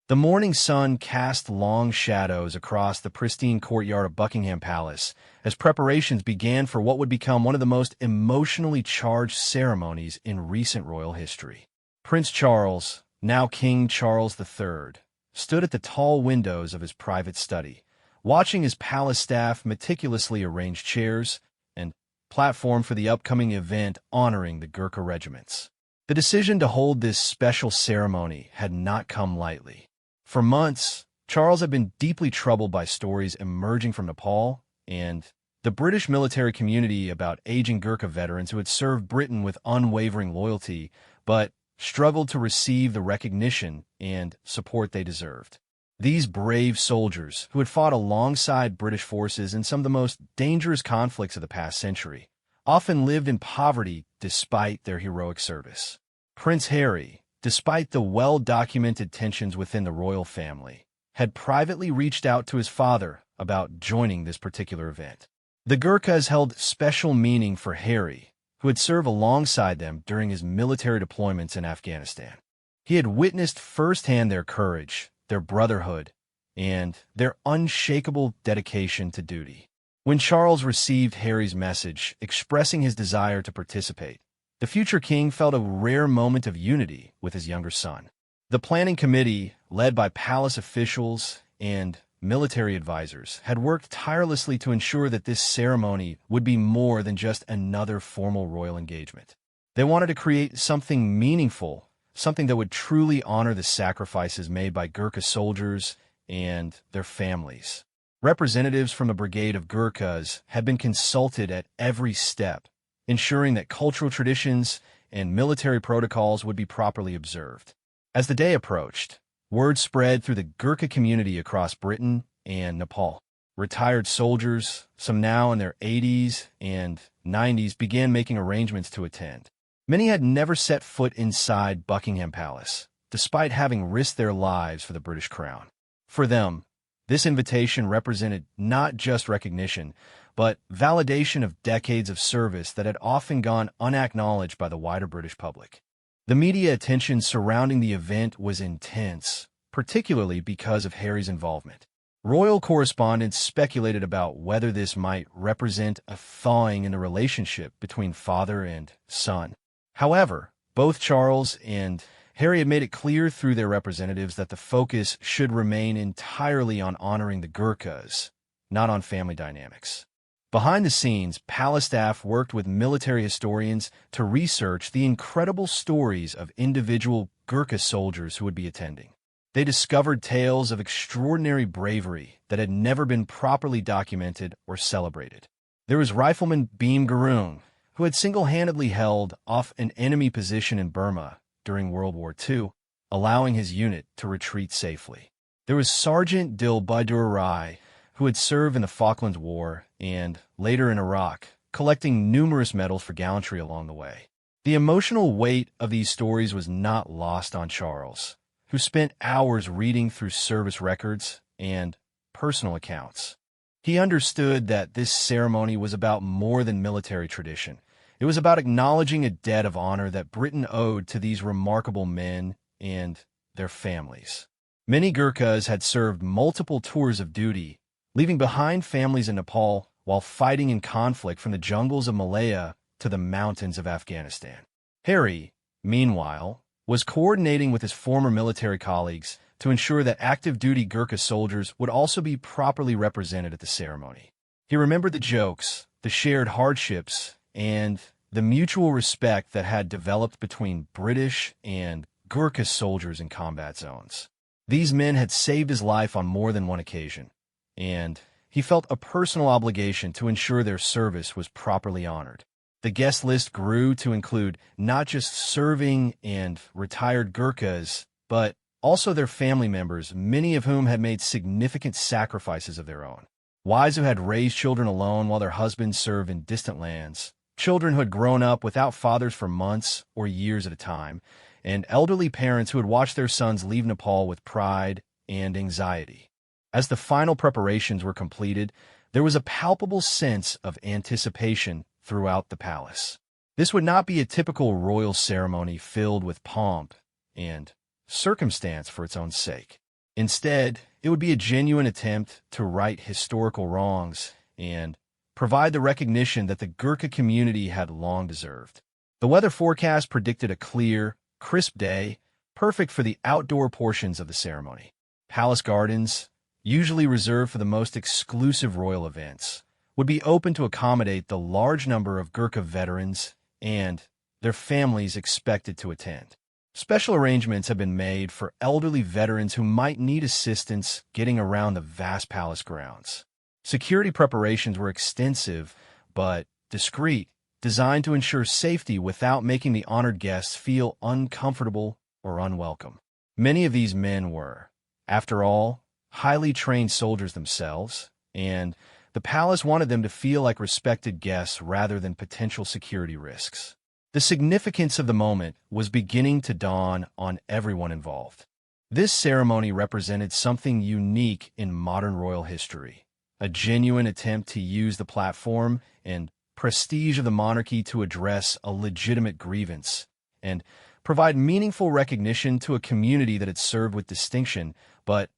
The morning sun cast long shadows across the pristine courtyard of Buckingham Palace as preparations began for what would become one of the most emotionally charged ceremonies in recent royal history. Prince Charles, now King Charles III, stood at the tall windows of his private study, watching his palace staff meticulously arrange chairs and platform for the upcoming event honoring the Gurkha regiments. The decision to hold this special ceremony had not come lightly. For months, Charles had been deeply troubled by stories emerging from Nepal and the British military community about aging Gurkha veterans who had served Britain with unwavering loyalty, but struggled to receive the recognition and support they deserved. These brave soldiers, who had fought alongside British forces in some of the most dangerous conflicts of the past century, often lived in poverty despite their heroic service. Prince Harry, despite the well-documented tensions within the royal family, had privately reached out to his father about joining this particular event. The Gurkhas held special meaning for Harry, who had served alongside them during his military deployments in Afghanistan. He had witnessed firsthand their courage, their brotherhood, and their unshakable dedication to duty. When Charles received Harry's message expressing his desire to participate, the future king felt a rare moment of unity with his younger son. The planning committee, led by palace officials and military advisors, had worked tirelessly to ensure that this ceremony would be more than just another formal royal engagement. They wanted to create something meaningful, something that would truly honor the sacrifices made by Gurkha soldiers and their families. Representatives from the Brigade of Gurkhas had been consulted at every step, ensuring that cultural traditions and military protocols would be properly observed. As the day approached, word spread through the Gurkha community across Britain and Nepal. Retired soldiers, some now in their 80s and 90s, began making arrangements to attend. Many had never set foot inside Buckingham Palace, despite having risked their lives for the British crown. For them, this invitation represented not just recognition, but validation of decades of service that had often gone unacknowledged by the wider British public. The media attention surrounding the event was intense, particularly because of Harry's involvement. Royal correspondents speculated about whether this might represent a thawing in the relationship between father and son. However, both Charles and Harry had made it clear through their representatives that the focus should remain entirely on honoring the Gurkhas, not on family dynamics. Behind the scenes, palace staff worked with military historians to research the incredible stories of individual Gurkha soldiers who would be attending. They discovered tales of extraordinary bravery that had never been properly documented or celebrated. There was Rifleman Bhim Gurung, who had single-handedly held off an enemy position in Burma during World War II, allowing his unit to retreat safely. There was Sergeant Dil Bahadur Rai, who had served in the Falklands War and later in Iraq, collecting numerous medals for gallantry along the way. The emotional weight of these stories was not lost on Charles, who spent hours reading through service records and personal accounts. He understood that this ceremony was about more than military tradition. It was about acknowledging a debt of honor that Britain owed to these remarkable men and their families. Many Gurkhas had served multiple tours of duty, leaving behind families in Nepal while fighting in conflict from the jungles of Malaya to the mountains of Afghanistan. Harry, meanwhile, was coordinating with his former military colleagues to ensure that active duty Gurkha soldiers would also be properly represented at the ceremony. He remembered the jokes, the shared hardships, and the mutual respect that had developed between British and Gurkha soldiers in combat zones. These men had saved his life on more than one occasion, and he felt a personal obligation to ensure their service was properly honored. The guest list grew to include not just serving and retired Gurkhas, but also their family members, many of whom had made significant sacrifices of their own. Wives who had raised children alone while their husbands served in distant lands, children who had grown up without fathers for months or years at a time, and elderly parents who had watched their sons leave Nepal with pride and anxiety. As the final preparations were completed, there was a palpable sense of anticipation throughout the palace. This would not be a typical royal ceremony filled with pomp and circumstance for its own sake. Instead, it would be a genuine attempt to right historical wrongs and provide the recognition that the Gurkha community had long deserved. The weather forecast predicted a clear, crisp day, perfect for the outdoor portions of the ceremony. Palace gardens, usually reserved for the most exclusive royal events, would be open to accommodate the large number of Gurkha veterans and their families expected to attend. Special arrangements have been made for elderly veterans who might need assistance getting around the vast palace grounds. Security preparations were extensive but discreet, designed to ensure safety without making the honored guests feel uncomfortable or unwelcome. Many of these men were, after all, highly trained soldiers themselves, and the palace wanted them to feel like respected guests rather than potential security risks. The significance of the moment was beginning to dawn on everyone involved. This ceremony represented something unique in modern royal history, a genuine attempt to use the platform and prestige of the monarchy to address a legitimate grievance and provide meaningful recognition to a community that had served with distinction but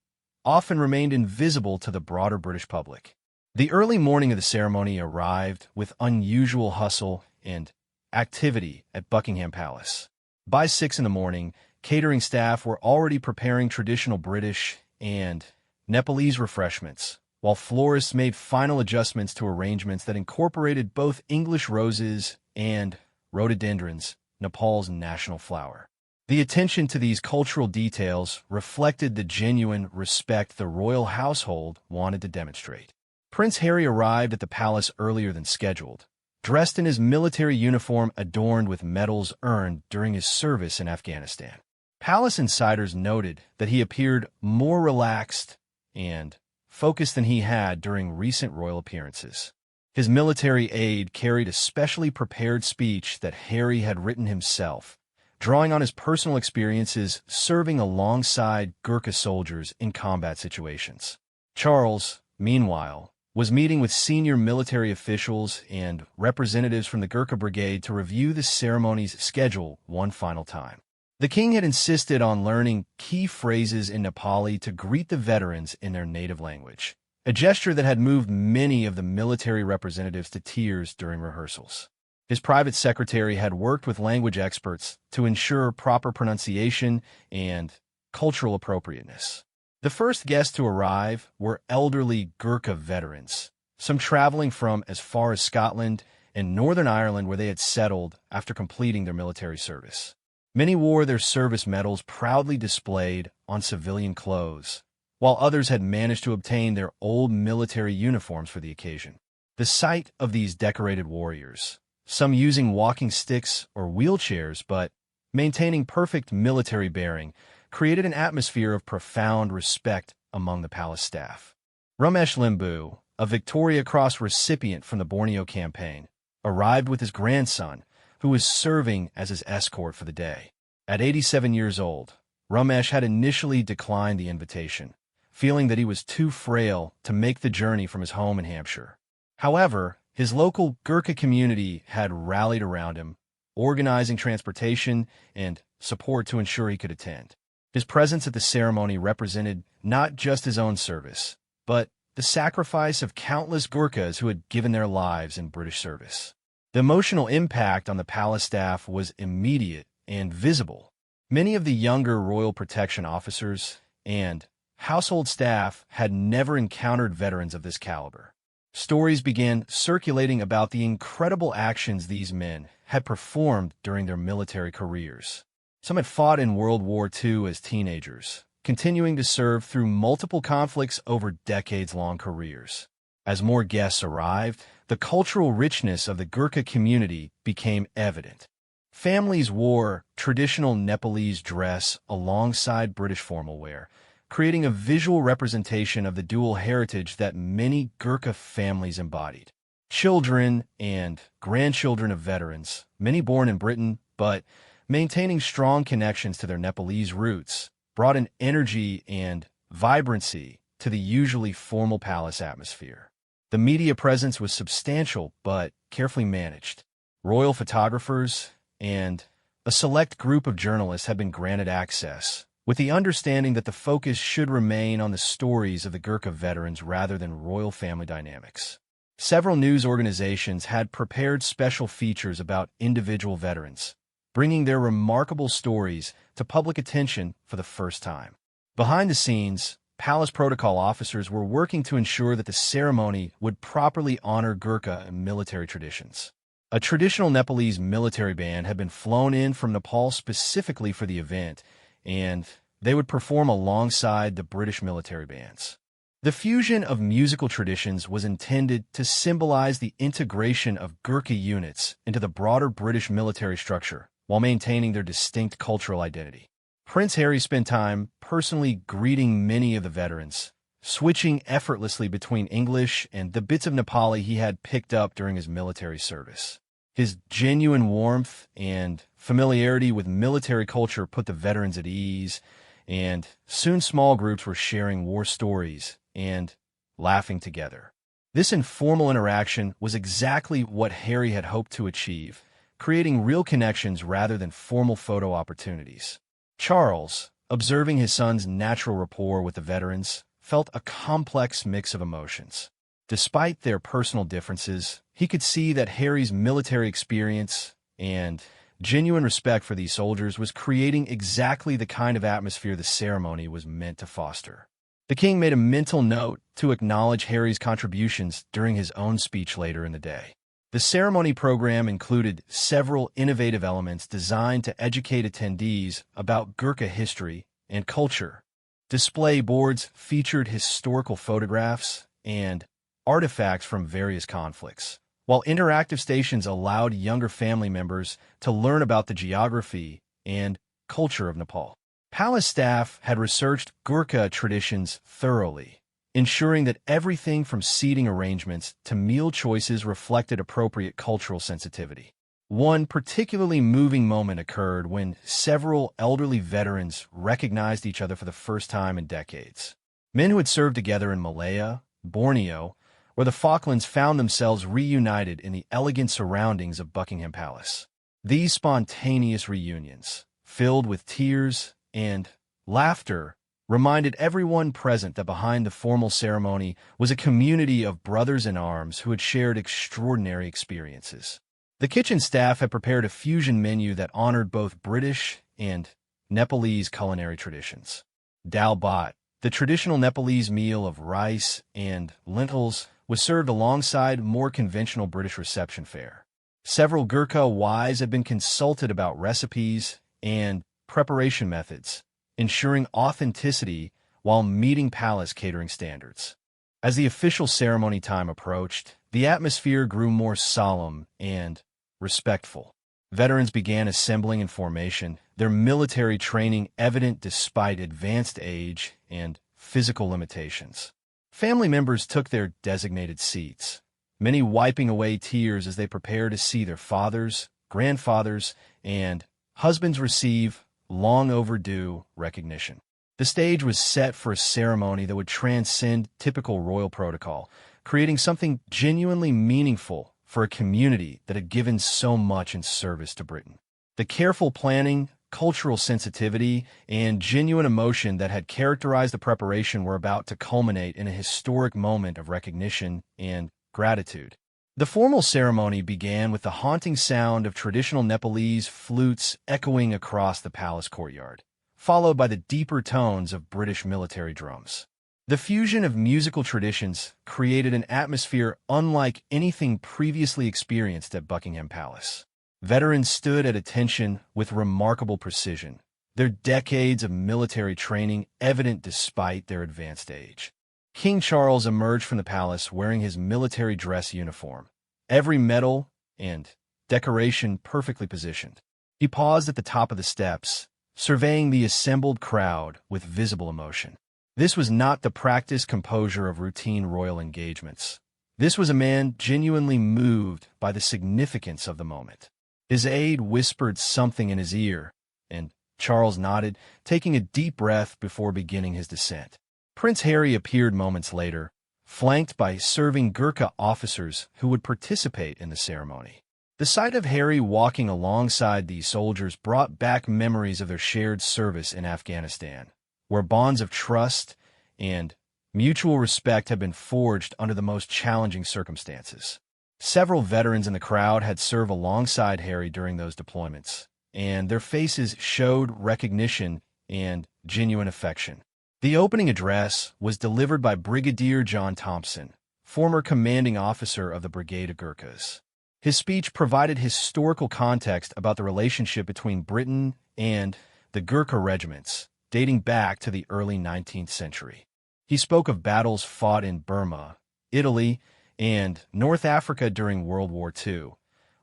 often remained invisible to the broader British public. The early morning of the ceremony arrived with unusual hustle and activity at Buckingham Palace. By 6 in the morning, catering staff were already preparing traditional British and Nepalese refreshments, while florists made final adjustments to arrangements that incorporated both English roses and rhododendrons, Nepal's national flower. The attention to these cultural details reflected the genuine respect the royal household wanted to demonstrate. Prince Harry arrived at the palace earlier than scheduled, dressed in his military uniform adorned with medals earned during his service in Afghanistan. Palace insiders noted that he appeared more relaxed and focused than he had during recent royal appearances. His military aide carried a specially prepared speech that Harry had written himself, drawing on his personal experiences serving alongside Gurkha soldiers in combat situations. Charles, meanwhile, was meeting with senior military officials and representatives from the Gurkha Brigade to review the ceremony's schedule one final time. The king had insisted on learning key phrases in Nepali to greet the veterans in their native language, a gesture that had moved many of the military representatives to tears during rehearsals. His private secretary had worked with language experts to ensure proper pronunciation and cultural appropriateness. The first guests to arrive were elderly Gurkha veterans, some traveling from as far as Scotland and Northern Ireland where they had settled after completing their military service. Many wore their service medals proudly displayed on civilian clothes, while others had managed to obtain their old military uniforms for the occasion. The sight of these decorated warriors, some using walking sticks or wheelchairs but maintaining perfect military bearing, created an atmosphere of profound respect among the palace staff. Ramesh Limbu, a Victoria Cross recipient from the Borneo campaign, arrived with his grandson, who was serving as his escort for the day. At 87 years old, Ramesh had initially declined the invitation, feeling that he was too frail to make the journey from his home in Hampshire. However, his local Gurkha community had rallied around him, organizing transportation and support to ensure he could attend. His presence at the ceremony represented not just his own service, but the sacrifice of countless Gurkhas who had given their lives in British service. The emotional impact on the palace staff was immediate and visible. Many of the younger royal protection officers and household staff had never encountered veterans of this caliber. Stories began circulating about the incredible actions these men had performed during their military careers. Some had fought in World War II as teenagers, continuing to serve through multiple conflicts over decades-long careers. As more guests arrived, the cultural richness of the Gurkha community became evident. Families wore traditional Nepalese dress alongside British formal wear, creating a visual representation of the dual heritage that many Gurkha families embodied. Children and grandchildren of veterans, many born in Britain, but maintaining strong connections to their Nepalese roots, brought an energy and vibrancy to the usually formal palace atmosphere. The media presence was substantial but carefully managed. Royal photographers and a select group of journalists had been granted access, with the understanding that the focus should remain on the stories of the Gurkha veterans rather than royal family dynamics. Several news organizations had prepared special features about individual veterans, bringing their remarkable stories to public attention for the first time. Behind the scenes, palace protocol officers were working to ensure that the ceremony would properly honor Gurkha and military traditions. A traditional Nepalese military band had been flown in from Nepal specifically for the event, and they would perform alongside the British military bands. The fusion of musical traditions was intended to symbolize the integration of Gurkha units into the broader British military structure while maintaining their distinct cultural identity. Prince Harry spent time personally greeting many of the veterans, switching effortlessly between English and the bits of Nepali he had picked up during his military service. His genuine warmth and familiarity with military culture put the veterans at ease, and soon small groups were sharing war stories and laughing together. This informal interaction was exactly what Harry had hoped to achieve, creating real connections rather than formal photo opportunities. Charles, observing his son's natural rapport with the veterans, felt a complex mix of emotions. Despite their personal differences, he could see that Harry's military experience and genuine respect for these soldiers was creating exactly the kind of atmosphere the ceremony was meant to foster. The king made a mental note to acknowledge Harry's contributions during his own speech later in the day. The ceremony program included several innovative elements designed to educate attendees about Gurkha history and culture. Display boards featured historical photographs and artifacts from various conflicts, while interactive stations allowed younger family members to learn about the geography and culture of Nepal. Palace staff had researched Gurkha traditions thoroughly, ensuring that everything from seating arrangements to meal choices reflected appropriate cultural sensitivity. One particularly moving moment occurred when several elderly veterans recognized each other for the first time in decades. Men who had served together in Malaya, Borneo, or the Falklands found themselves reunited in the elegant surroundings of Buckingham Palace. These spontaneous reunions, filled with tears and laughter, reminded everyone present that behind the formal ceremony was a community of brothers-in-arms who had shared extraordinary experiences. The kitchen staff had prepared a fusion menu that honored both British and Nepalese culinary traditions. Dal bhat, the traditional Nepalese meal of rice and lentils, was served alongside more conventional British reception fare. Several Gurkha wives had been consulted about recipes and preparation methods, ensuring authenticity while meeting palace catering standards. As the official ceremony time approached, the atmosphere grew more solemn and respectful. Veterans began assembling in formation, their military training evident despite advanced age and physical limitations. Family members took their designated seats, many wiping away tears as they prepared to see their fathers, grandfathers, and husbands receive long overdue recognition. The stage was set for a ceremony that would transcend typical royal protocol, creating something genuinely meaningful for a community that had given so much in service to Britain. The careful planning, cultural sensitivity, and genuine emotion that had characterized the preparation were about to culminate in a historic moment of recognition and gratitude. The formal ceremony began with the haunting sound of traditional Nepalese flutes echoing across the palace courtyard, followed by the deeper tones of British military drums. The fusion of musical traditions created an atmosphere unlike anything previously experienced at Buckingham Palace. Veterans stood at attention with remarkable precision, their decades of military training evident despite their advanced age. King Charles emerged from the palace wearing his military dress uniform, every medal and decoration perfectly positioned. He paused at the top of the steps, surveying the assembled crowd with visible emotion. This was not the practiced composure of routine royal engagements. This was a man genuinely moved by the significance of the moment. His aide whispered something in his ear, and Charles nodded, taking a deep breath before beginning his descent. Prince Harry appeared moments later, flanked by serving Gurkha officers who would participate in the ceremony. The sight of Harry walking alongside these soldiers brought back memories of their shared service in Afghanistan, where bonds of trust and mutual respect had been forged under the most challenging circumstances. Several veterans in the crowd had served alongside Harry during those deployments, and their faces showed recognition and genuine affection. The opening address was delivered by Brigadier John Thompson, former commanding officer of the Brigade of Gurkhas. His speech provided historical context about the relationship between Britain and the Gurkha regiments, dating back to the early 19th century. He spoke of battles fought in Burma, Italy, and North Africa during World War II,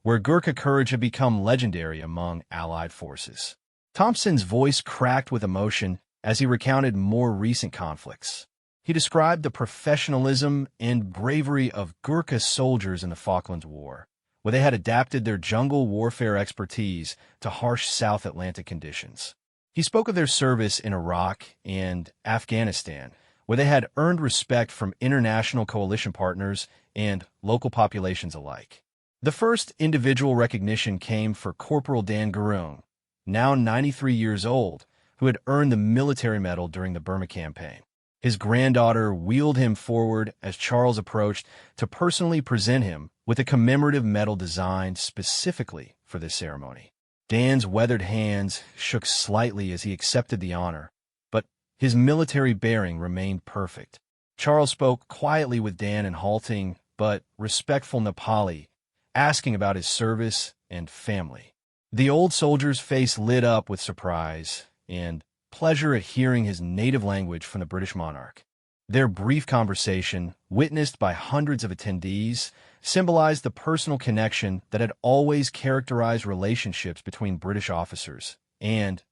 where Gurkha courage had become legendary among Allied forces. Thompson's voice cracked with emotion as he recounted more recent conflicts. He described the professionalism and bravery of Gurkha soldiers in the Falklands War, where they had adapted their jungle warfare expertise to harsh South Atlantic conditions. He spoke of their service in Iraq and Afghanistan, where they had earned respect from international coalition partners and local populations alike. The first individual recognition came for Corporal Dan Gurung, now 93 years old, who had earned the military medal during the Burma campaign. His granddaughter wheeled him forward as Charles approached to personally present him with a commemorative medal designed specifically for this ceremony. Dan's weathered hands shook slightly as he accepted the honor, but his military bearing remained perfect. Charles spoke quietly with Dan in halting but respectful Nepali, asking about his service and family. The old soldier's face lit up with surprise and pleasure at hearing his native language from the British monarch. Their brief conversation, witnessed by hundreds of attendees, symbolized the personal connection that had always characterized relationships between British officers and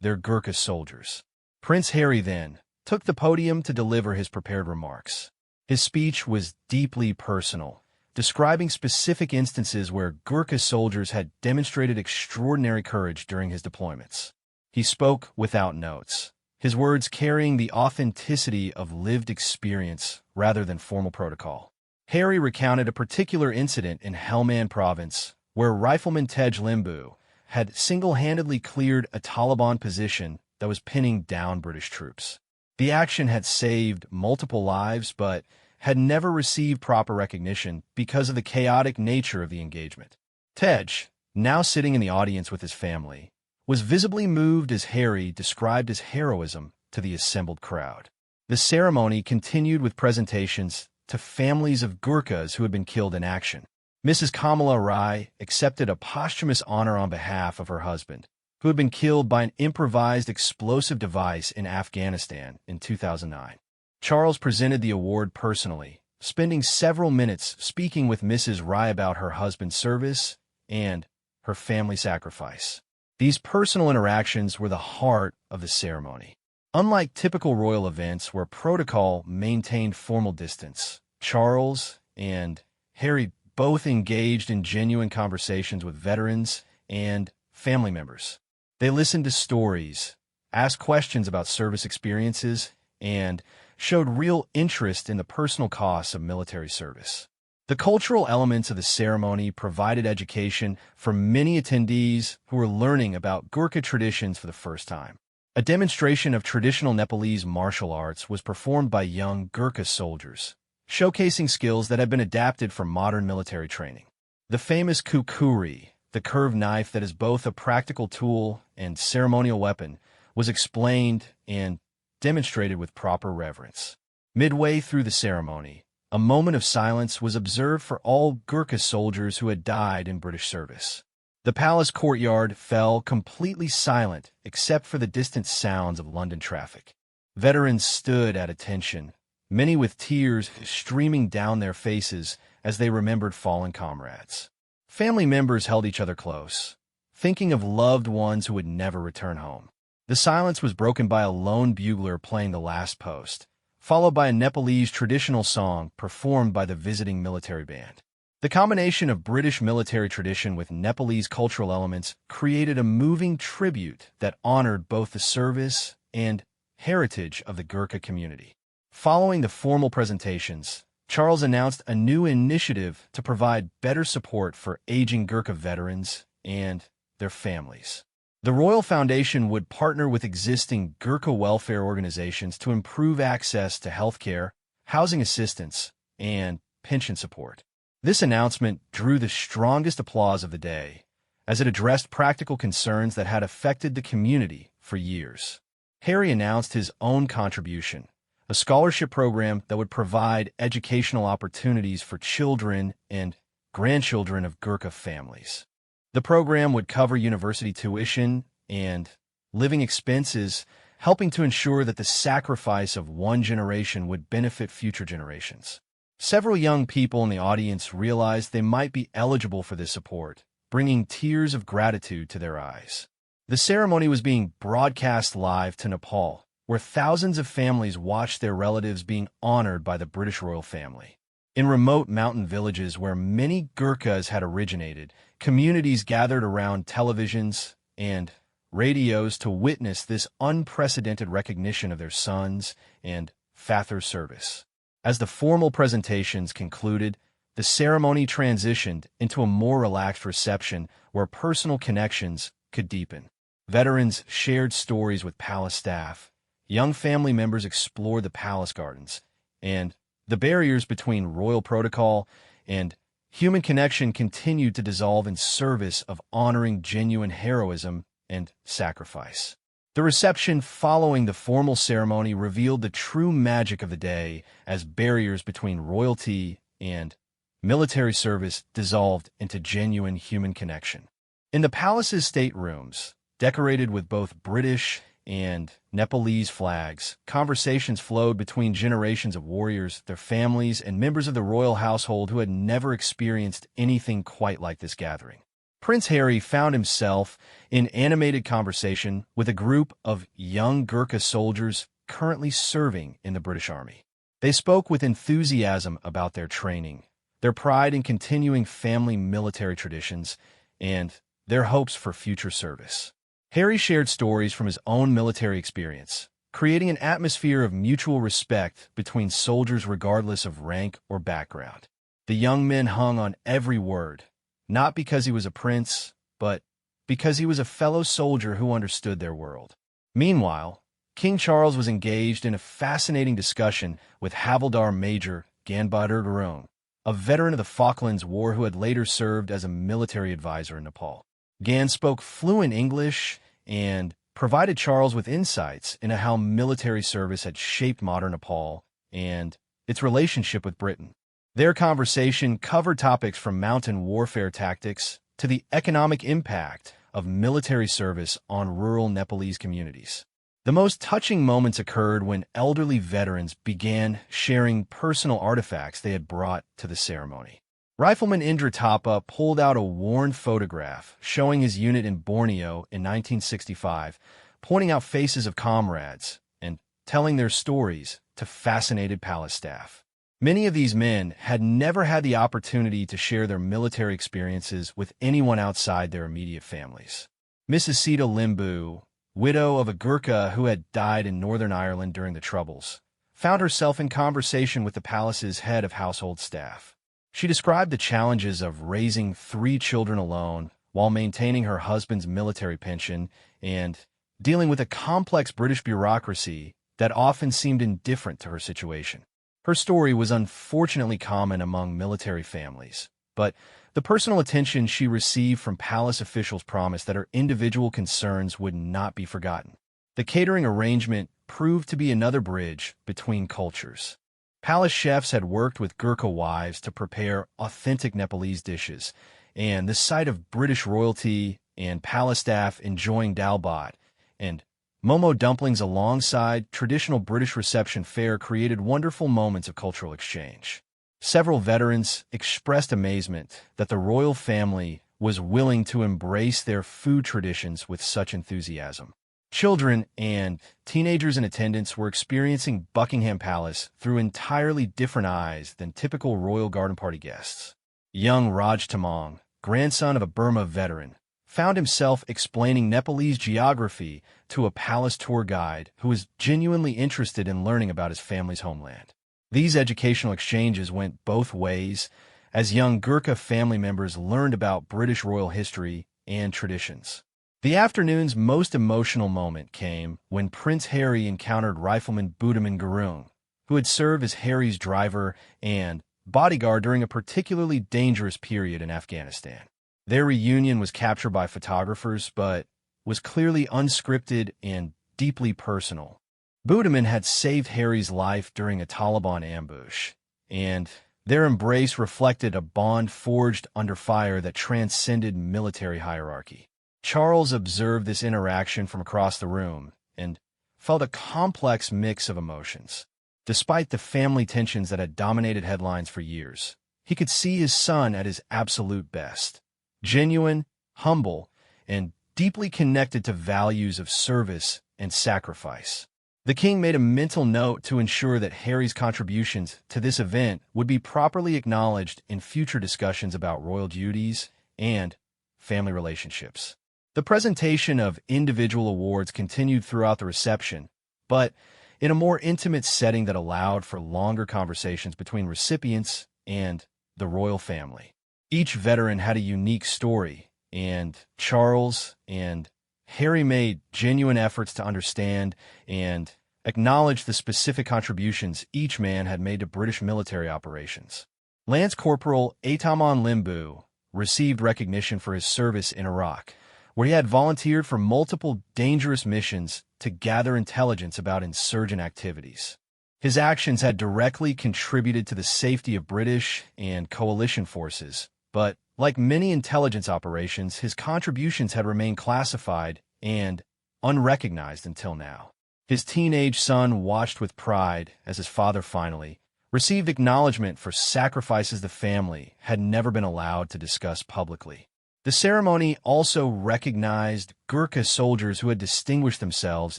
their Gurkha soldiers. Prince Harry then took the podium to deliver his prepared remarks. His speech was deeply personal, describing specific instances where Gurkha soldiers had demonstrated extraordinary courage during his deployments. He spoke without notes, his words carrying the authenticity of lived experience rather than formal protocol. Harry recounted a particular incident in Helmand province where Rifleman Tej Limbu had single-handedly cleared a Taliban position that was pinning down British troops. The action had saved multiple lives but had never received proper recognition because of the chaotic nature of the engagement. Tej, now sitting in the audience with his family, was visibly moved as Harry described his heroism to the assembled crowd. The ceremony continued with presentations to families of Gurkhas who had been killed in action. Mrs. Kamala Rai accepted a posthumous honor on behalf of her husband, who had been killed by an improvised explosive device in Afghanistan in 2009. Charles presented the award personally, spending several minutes speaking with Mrs. Rai about her husband's service and her family sacrifice. These personal interactions were the heart of the ceremony. Unlike typical royal events where protocol maintained formal distance, Charles and Harry both engaged in genuine conversations with veterans and family members. They listened to stories, asked questions about service experiences, and showed real interest in the personal costs of military service. The cultural elements of the ceremony provided education for many attendees who were learning about Gurkha traditions for the first time. A demonstration of traditional Nepalese martial arts was performed by young Gurkha soldiers, showcasing skills that had been adapted from modern military training. The famous kukuri, the curved knife that is both a practical tool and ceremonial weapon, was explained and demonstrated with proper reverence. Midway through the ceremony, a moment of silence was observed for all Gurkha soldiers who had died in British service. The palace courtyard fell completely silent except for the distant sounds of London traffic. Veterans stood at attention, many with tears streaming down their faces as they remembered fallen comrades. Family members held each other close, thinking of loved ones who would never return home. The silence was broken by a lone bugler playing the last post, followed by a Nepalese traditional song performed by the visiting military band. The combination of British military tradition with Nepalese cultural elements created a moving tribute that honored both the service and heritage of the Gurkha community. Following the formal presentations, Charles announced a new initiative to provide better support for aging Gurkha veterans and their families. The Royal Foundation would partner with existing Gurkha welfare organizations to improve access to healthcare, housing assistance, and pension support. This announcement drew the strongest applause of the day, as it addressed practical concerns that had affected the community for years. Harry announced his own contribution, a scholarship program that would provide educational opportunities for children and grandchildren of Gurkha families. The program would cover university tuition and living expenses, helping to ensure that the sacrifice of one generation would benefit future generations. Several young people in the audience realized they might be eligible for this support, bringing tears of gratitude to their eyes. The ceremony was being broadcast live to Nepal, where thousands of families watched their relatives being honored by the British royal family. In remote mountain villages where many Gurkhas had originated, communities gathered around televisions and radios to witness this unprecedented recognition of their sons and fathers' service. As the formal presentations concluded, the ceremony transitioned into a more relaxed reception where personal connections could deepen. Veterans shared stories with palace staff, young family members explored the palace gardens, and the barriers between royal protocol and human connection continued to dissolve in service of honoring genuine heroism and sacrifice. The reception following the formal ceremony revealed the true magic of the day as barriers between royalty and military service dissolved into genuine human connection. In the palace's staterooms, decorated with both British and Nepalese flags, conversations flowed between generations of warriors, their families, and members of the royal household who had never experienced anything quite like this gathering. Prince Harry found himself in animated conversation with a group of young Gurkha soldiers currently serving in the British Army. They spoke with enthusiasm about their training, their pride in continuing family military traditions, and their hopes for future service. Harry shared stories from his own military experience, creating an atmosphere of mutual respect between soldiers regardless of rank or background. The young men hung on every word, not because he was a prince, but because he was a fellow soldier who understood their world. Meanwhile, King Charles was engaged in a fascinating discussion with Havildar Major Ganbadar Durone, a veteran of the Falklands War who had later served as a military advisor in Nepal. Gan spoke fluent English and provided Charles with insights into how military service had shaped modern Nepal and its relationship with Britain. Their conversation covered topics from mountain warfare tactics to the economic impact of military service on rural Nepalese communities. The most touching moments occurred when elderly veterans began sharing personal artifacts they had brought to the ceremony. Rifleman Indra Thapa pulled out a worn photograph showing his unit in Borneo in 1965, pointing out faces of comrades and telling their stories to fascinated palace staff. Many of these men had never had the opportunity to share their military experiences with anyone outside their immediate families. Mrs. Sita Limbu, widow of a Gurkha who had died in Northern Ireland during the Troubles, found herself in conversation with the palace's head of household staff. She described the challenges of raising 3 children alone while maintaining her husband's military pension and dealing with a complex British bureaucracy that often seemed indifferent to her situation. Her story was unfortunately common among military families, but the personal attention she received from palace officials promised that her individual concerns would not be forgotten. The catering arrangement proved to be another bridge between cultures. Palace chefs had worked with Gurkha wives to prepare authentic Nepalese dishes, and the sight of British royalty and palace staff enjoying dal bhat and momo dumplings alongside traditional British reception fare created wonderful moments of cultural exchange. Several veterans expressed amazement that the royal family was willing to embrace their food traditions with such enthusiasm. Children and teenagers in attendance were experiencing Buckingham Palace through entirely different eyes than typical royal garden party guests. Young Raj Tamang, grandson of a Burma veteran, found himself explaining Nepalese geography to a palace tour guide who was genuinely interested in learning about his family's homeland. These educational exchanges went both ways, as young Gurkha family members learned about British royal history and traditions. The afternoon's most emotional moment came when Prince Harry encountered Rifleman Buckingham, who had served as Harry's driver and bodyguard during a particularly dangerous period in Afghanistan. Their reunion was captured by photographers, but was clearly unscripted and deeply personal. Buckingham had saved Harry's life during a Taliban ambush, and their embrace reflected a bond forged under fire that transcended military hierarchy. Charles observed this interaction from across the room and felt a complex mix of emotions. Despite the family tensions that had dominated headlines for years, he could see his son at his absolute best. Genuine, humble, and deeply connected to values of service and sacrifice. The king made a mental note to ensure that Harry's contributions to this event would be properly acknowledged in future discussions about royal duties and family relationships. The presentation of individual awards continued throughout the reception, but in a more intimate setting that allowed for longer conversations between recipients and the royal family. Each veteran had a unique story, and Charles and Harry made genuine efforts to understand and acknowledge the specific contributions each man had made to British military operations. Lance Corporal Ataman Limbu received recognition for his service in Iraq, where he had volunteered for multiple dangerous missions to gather intelligence about insurgent activities. His actions had directly contributed to the safety of British and coalition forces, but like many intelligence operations, his contributions had remained classified and unrecognized until now. His teenage son watched with pride as his father finally received acknowledgement for sacrifices the family had never been allowed to discuss publicly. The ceremony also recognized Gurkha soldiers who had distinguished themselves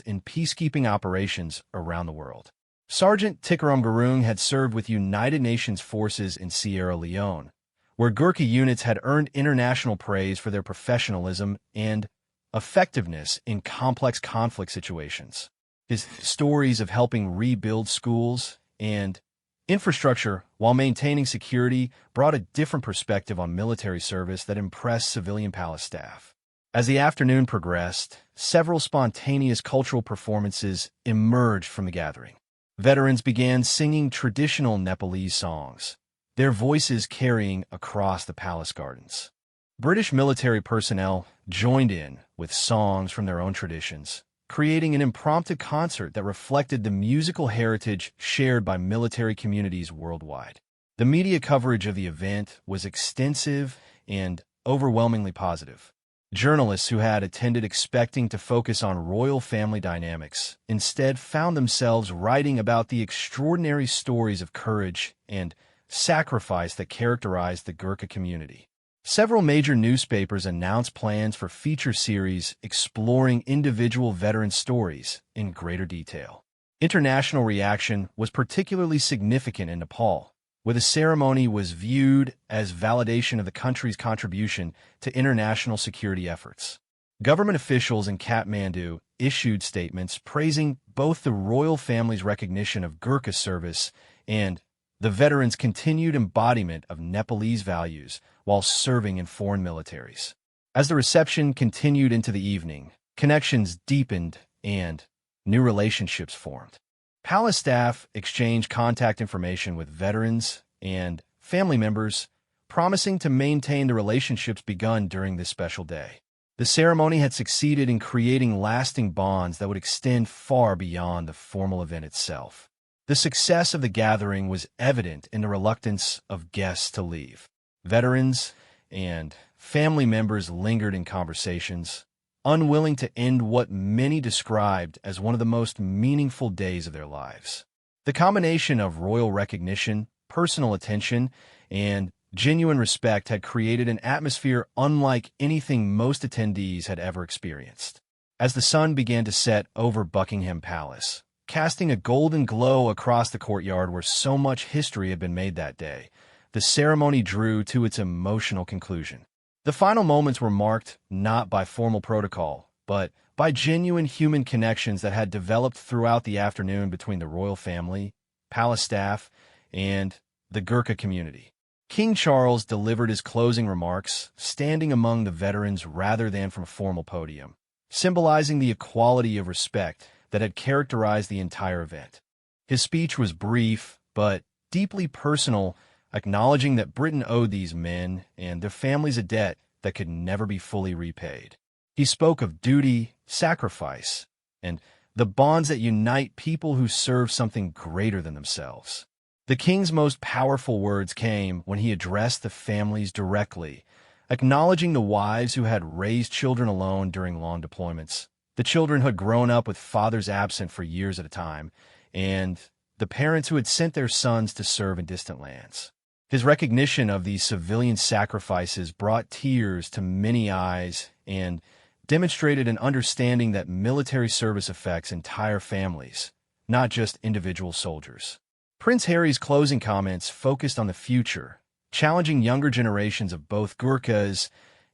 in peacekeeping operations around the world. Sergeant Tikaram Gurung had served with United Nations forces in Sierra Leone, where Gurkha units had earned international praise for their professionalism and effectiveness in complex conflict situations. His stories of helping rebuild schools and infrastructure while maintaining security brought a different perspective on military service that impressed civilian palace staff. As the afternoon progressed, several spontaneous cultural performances emerged from the gathering. Veterans began singing traditional Nepalese songs, their voices carrying across the palace gardens. British military personnel joined in with songs from their own traditions, creating an impromptu concert that reflected the musical heritage shared by military communities worldwide. The media coverage of the event was extensive and overwhelmingly positive. Journalists who had attended expecting to focus on royal family dynamics instead found themselves writing about the extraordinary stories of courage and sacrifice that characterized the Gurkha community. Several major newspapers announced plans for feature series exploring individual veteran stories in greater detail. International reaction was particularly significant in Nepal, where the ceremony was viewed as validation of the country's contribution to international security efforts. Government officials in Kathmandu issued statements praising both the royal family's recognition of Gurkha service and the veterans' continued embodiment of Nepalese values while serving in foreign militaries. As the reception continued into the evening, connections deepened and new relationships formed. Palace staff exchanged contact information with veterans and family members, promising to maintain the relationships begun during this special day. The ceremony had succeeded in creating lasting bonds that would extend far beyond the formal event itself. The success of the gathering was evident in the reluctance of guests to leave. Veterans and family members lingered in conversations, unwilling to end what many described as one of the most meaningful days of their lives. The combination of royal recognition, personal attention, and genuine respect had created an atmosphere unlike anything most attendees had ever experienced. As the sun began to set over Buckingham Palace, casting a golden glow across the courtyard where so much history had been made that day, the ceremony drew to its emotional conclusion. The final moments were marked not by formal protocol, but by genuine human connections that had developed throughout the afternoon between the royal family palace staff, and the Gurkha community. King Charles delivered his closing remarks, standing among the veterans rather than from a formal podium, symbolizing the equality of respect that had characterized the entire event. His speech was brief, but deeply personal, acknowledging that Britain owed these men and their families a debt that could never be fully repaid. He spoke of duty, sacrifice, and the bonds that unite people who serve something greater than themselves. The king's most powerful words came when he addressed the families directly, acknowledging the wives who had raised children alone during long deployments, the children who had grown up with fathers absent for years at a time, and the parents who had sent their sons to serve in distant lands. His recognition of these civilian sacrifices brought tears to many eyes and demonstrated an understanding that military service affects entire families, not just individual soldiers. Prince Harry's closing comments focused on the future, challenging younger generations of both Gurkhas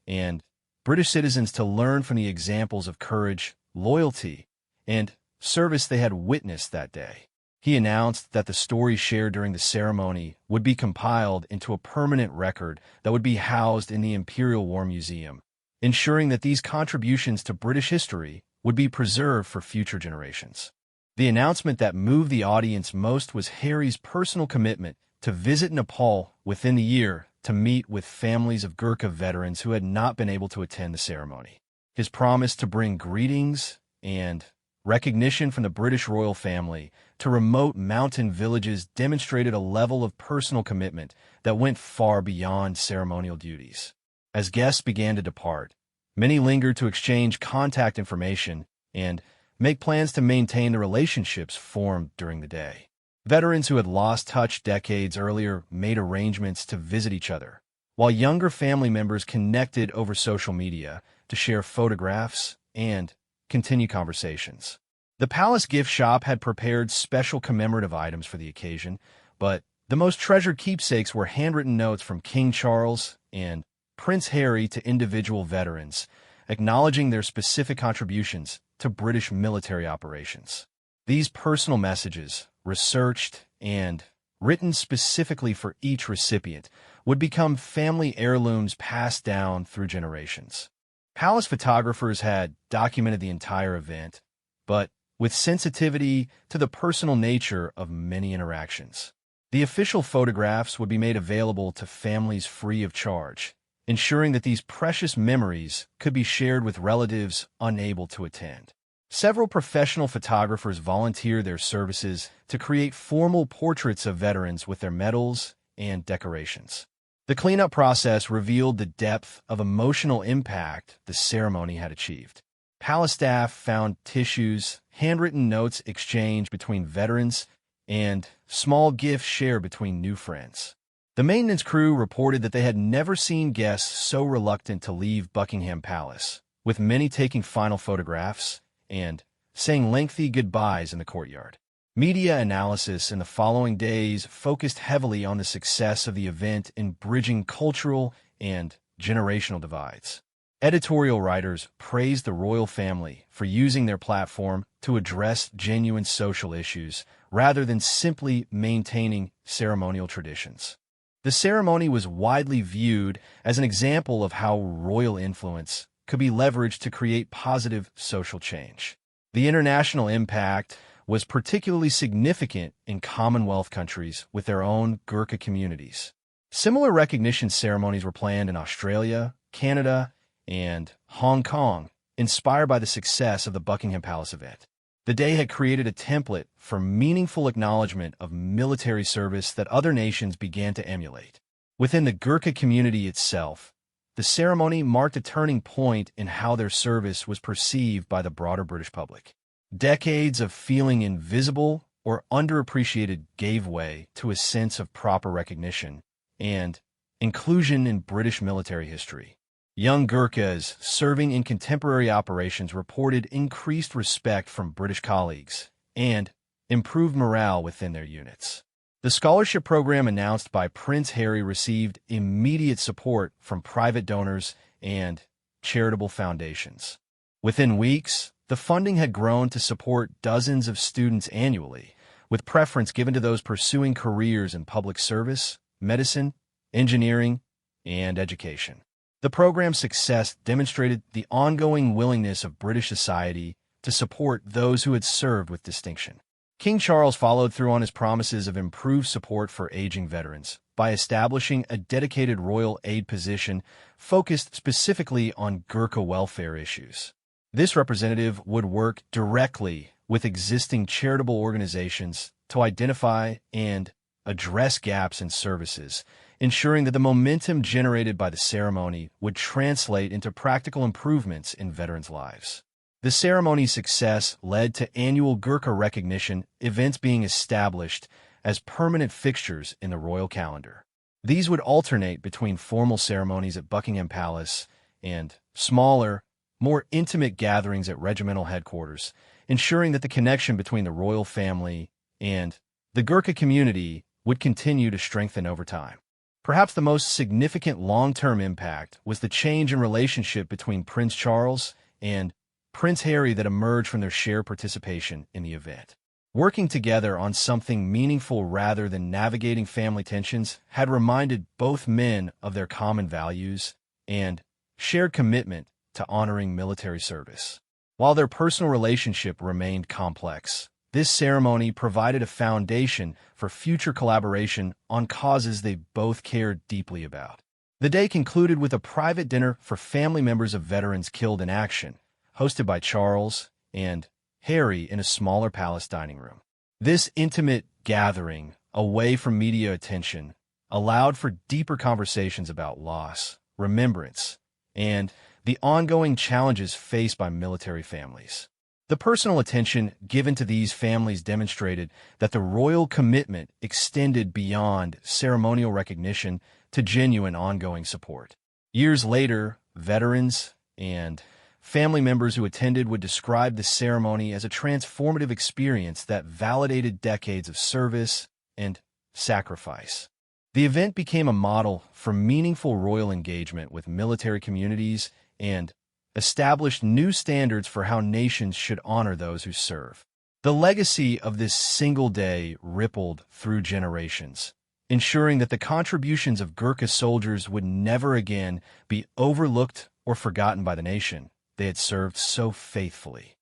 and British citizens to learn from the examples of courage, loyalty, and service they had witnessed that day. He announced that the stories shared during the ceremony would be compiled into a permanent record that would be housed in the Imperial War Museum, ensuring that these contributions to British history would be preserved for future generations. The announcement that moved the audience most was Harry's personal commitment to visit Nepal within the year to meet with families of Gurkha veterans who had not been able to attend the ceremony. His promise to bring greetings and recognition from the British royal family to remote mountain villages demonstrated a level of personal commitment that went far beyond ceremonial duties. As guests began to depart, many lingered to exchange contact information and make plans to maintain the relationships formed during the day. Veterans who had lost touch decades earlier made arrangements to visit each other, while younger family members connected over social media to share photographs and continue conversations. The palace gift shop had prepared special commemorative items for the occasion, but the most treasured keepsakes were handwritten notes from King Charles and Prince Harry to individual veterans, acknowledging their specific contributions to British military operations. These personal messages, researched and written specifically for each recipient, would become family heirlooms passed down through generations. Palace photographers had documented the entire event, but with sensitivity to the personal nature of many interactions. The official photographs would be made available to families free of charge, ensuring that these precious memories could be shared with relatives unable to attend. Several professional photographers volunteered their services to create formal portraits of veterans with their medals and decorations. The cleanup process revealed the depth of emotional impact the ceremony had achieved. Palace staff found tissues, handwritten notes exchanged between veterans, and small gifts shared between new friends. The maintenance crew reported that they had never seen guests so reluctant to leave Buckingham Palace, with many taking final photographs and saying lengthy goodbyes in the courtyard. Media analysis in the following days focused heavily on the success of the event in bridging cultural and generational divides. Editorial writers praised the royal family for using their platform to address genuine social issues rather than simply maintaining ceremonial traditions. The ceremony was widely viewed as an example of how royal influence could be leveraged to create positive social change. The international impact was particularly significant in Commonwealth countries with their own Gurkha communities. Similar recognition ceremonies were planned in Australia, Canada, and Hong Kong, inspired by the success of the Buckingham Palace event. The day had created a template for meaningful acknowledgement of military service that other nations began to emulate. Within the Gurkha community itself, the ceremony marked a turning point in how their service was perceived by the broader British public. Decades of feeling invisible or underappreciated gave way to a sense of proper recognition and inclusion in British military history. Young Gurkhas serving in contemporary operations reported increased respect from British colleagues and improved morale within their units. The scholarship program announced by Prince Harry received immediate support from private donors and charitable foundations. Within weeks, the funding had grown to support dozens of students annually, with preference given to those pursuing careers in public service, medicine, engineering, and education. The program's success demonstrated the ongoing willingness of British society to support those who had served with distinction. King Charles followed through on his promises of improved support for aging veterans by establishing a dedicated royal aid position focused specifically on Gurkha welfare issues. This representative would work directly with existing charitable organizations to identify and address gaps in services, ensuring that the momentum generated by the ceremony would translate into practical improvements in veterans' lives. The ceremony's success led to annual Gurkha recognition events being established as permanent fixtures in the royal calendar. These would alternate between formal ceremonies at Buckingham Palace and smaller, more intimate gatherings at regimental headquarters, ensuring that the connection between the royal family and the Gurkha community would continue to strengthen over time. Perhaps the most significant long-term impact was the change in relationship between Prince Charles and Prince Harry that emerged from their shared participation in the event. Working together on something meaningful rather than navigating family tensions had reminded both men of their common values and shared commitment to honoring military service. While their personal relationship remained complex, this ceremony provided a foundation for future collaboration on causes they both cared deeply about. The day concluded with a private dinner for family members of veterans killed in action, hosted by Charles and Harry in a smaller palace dining room. This intimate gathering, away from media attention, allowed for deeper conversations about loss, remembrance, and the ongoing challenges faced by military families. The personal attention given to these families demonstrated that the royal commitment extended beyond ceremonial recognition to genuine ongoing support. Years later, veterans and family members who attended would describe the ceremony as a transformative experience that validated decades of service and sacrifice. The event became a model for meaningful royal engagement with military communities and established new standards for how nations should honor those who serve. The legacy of this single day rippled through generations, ensuring that the contributions of Gurkha soldiers would never again be overlooked or forgotten by the nation they had served so faithfully.